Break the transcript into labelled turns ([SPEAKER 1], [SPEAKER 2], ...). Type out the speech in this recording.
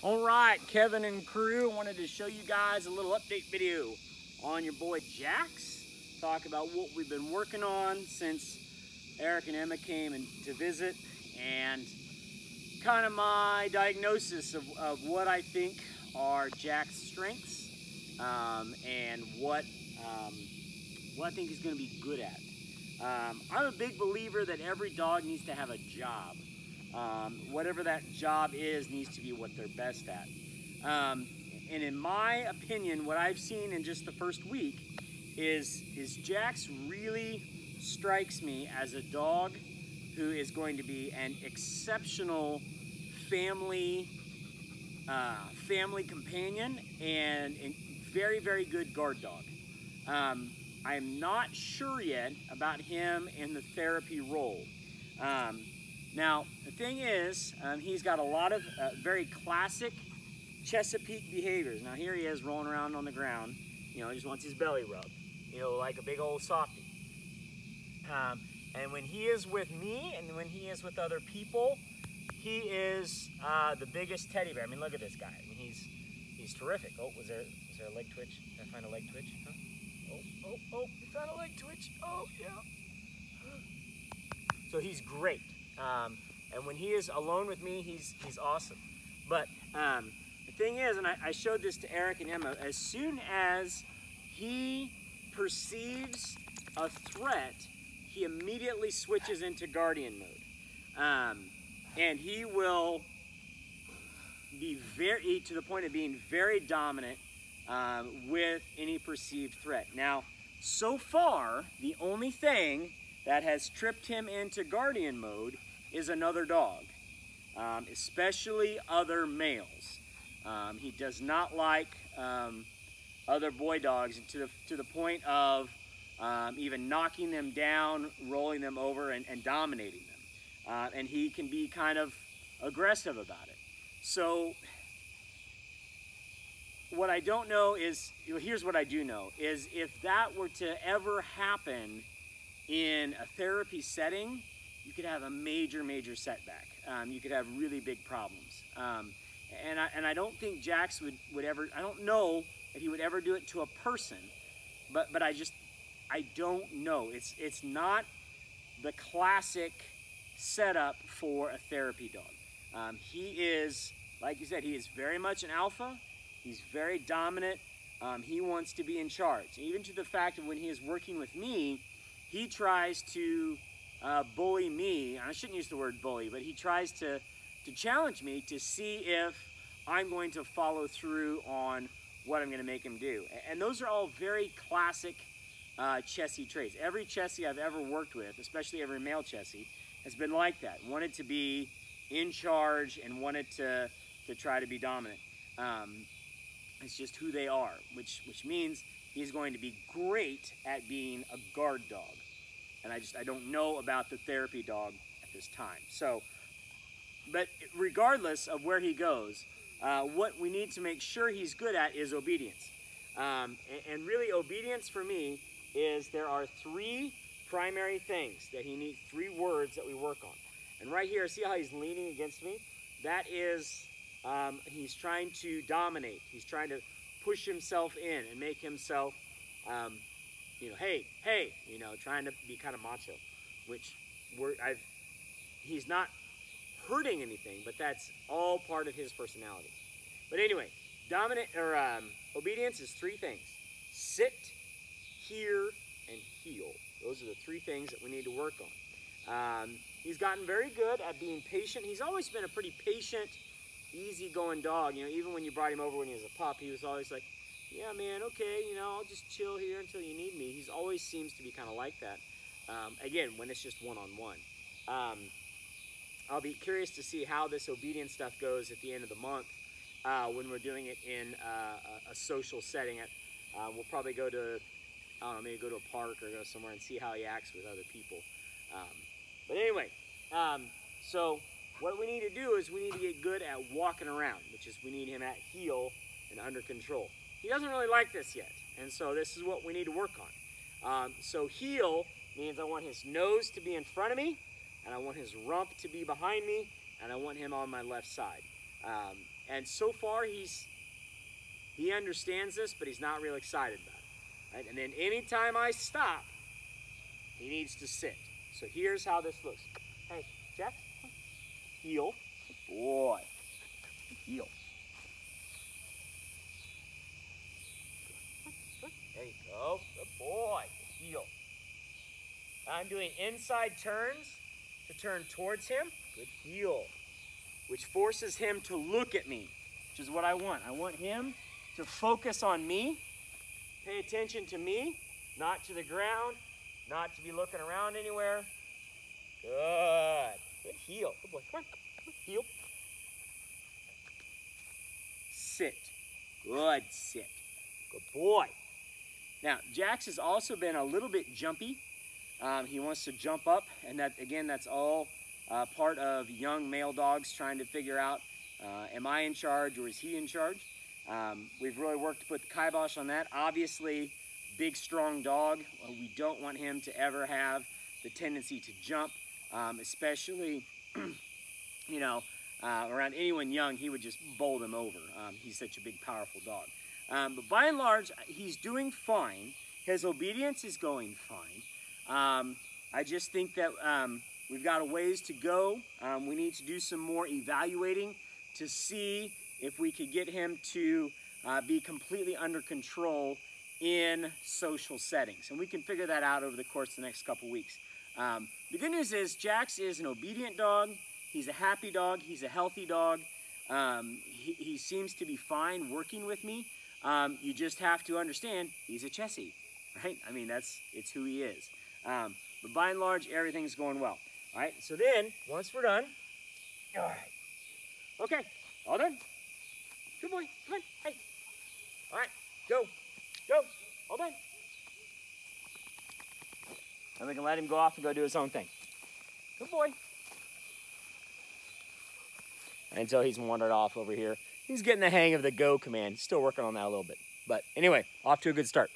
[SPEAKER 1] All right, Kevin and crew, wanted to show you guys a little update video on your boy Jax. Talk about what we've been working on since Eric and Emma came to visit, and kind of my diagnosis of what I think are Jax's strengths, and what I think he's going to be good at. I'm a big believer that every dog needs to have a job. Whatever that job is needs to be what they're best at. And in my opinion, what I've seen in just the first week is Jax really strikes me as a dog who is going to be an exceptional family companion and very, very good guard dog. I'm not sure yet about him in the therapy role. Now, the thing is, he's got a lot of very classic Chesapeake behaviors. Now, here he is rolling around on the ground. You know, he just wants his belly rubbed, you know, like a big old softie. And when he is with me and when he is with other people, he is the biggest teddy bear. I mean, look at this guy. I mean, he's terrific. Oh, was there a leg twitch? Did I find a leg twitch? Huh? Oh, we found a leg twitch. Oh, yeah. So he's great. And when he is alone with me, he's awesome. But the thing is, and I showed this to Eric and Emma, as soon as he perceives a threat, he immediately switches into guardian mode. And he will be to the point of being very dominant with any perceived threat. Now, so far, the only thing that has tripped him into guardian mode is another dog, especially other males. He does not like other boy dogs to the point of even knocking them down, rolling them over, and dominating them. And he can be kind of aggressive about it. So what I don't know is, here's what I do know, is if that were to ever happen in a therapy setting, you could have a major, major setback. You could have really big problems. And I don't think Jax would ever, I don't know if he would ever do it to a person, but I don't know. It's not the classic setup for a therapy dog. He is, like you said, he is very much an alpha. He's very dominant. He wants to be in charge. Even to the fact of when he is working with me, he tries to bully me. I shouldn't use the word bully, but he tries to challenge me to see if I'm going to follow through on what I'm going to make him do. And those are all very classic Chessie traits. Every Chessie I've ever worked with, especially every male Chessie, has been like that. Wanted to be in charge and wanted to try to be dominant. It's just who they are, which means he's going to be great at being a guard dog. And I don't know about the therapy dog at this time. So, but regardless of where he goes, what we need to make sure he's good at is obedience. And really, obedience for me is there are three primary things that he needs, three words that we work on. And right here, see how he's leaning against me? That is, he's trying to dominate. He's trying to push himself in and make himself, you know, hey, you know, trying to be kind of macho, which he's not hurting anything, but that's all part of his personality. But anyway, obedience is three things: sit, hear, and heel. Those are the three things that we need to work on. He's gotten very good at being patient. He's always been a pretty patient, easygoing dog. You know, even when you brought him over when he was a pup, he was always like, yeah, man, okay, you know, I'll just chill here until you need me. He's always seems to be kind of like that. Again, when it's just one-on-one. I'll be curious to see how this obedience stuff goes at the end of the month when we're doing it in a social setting. We'll probably go to, I don't know, maybe go to a park or go somewhere and see how he acts with other people. But anyway, so what we need to do is we need to get good at walking around, which is we need him at heel and under control. He doesn't really like this yet, and so this is what we need to work on. So heel means I want his nose to be in front of me, and I want his rump to be behind me, and I want him on my left side. And so far, he understands this, but he's not real excited about it. Right? And then anytime I stop, he needs to sit. So here's how this looks. Hey, Jack, heel. Good boy. Heel. There you go. Good boy. Heel. I'm doing inside turns to turn towards him. Good heel. Which forces him to look at me, which is what I want. I want him to focus on me, pay attention to me, not to the ground, not to be looking around anywhere. Good. Good heel. Good boy. Come on. Come on. Heel. Sit. Good sit. Good boy. Now, Jax has also been a little bit jumpy. He wants to jump up, and that, again, that's all part of young male dogs trying to figure out, am I in charge or is he in charge? We've really worked to put the kibosh on that. Obviously, big, strong dog. We don't want him to ever have the tendency to jump, especially, you know, around anyone young, he would just bowl them over. He's such a big, powerful dog. But by and large, he's doing fine. His obedience is going fine. I just think that we've got a ways to go. We need to do some more evaluating to see if we could get him to be completely under control in social settings. And we can figure that out over the course of the next couple weeks. The good news is Jax is an obedient dog. He's a happy dog. He's a healthy dog. He seems to be fine working with me. You just have to understand he's a Chessie, right? I mean, it's who he is. But by and large, everything's going well. All right, so then, once we're done, all right. Okay, all done? Good boy, come on, hey. All right, go, all done. And we can let him go off and go do his own thing. Good boy. Until he's wandered off over here. He's getting the hang of the go command. Still working on that a little bit. But anyway, off to a good start.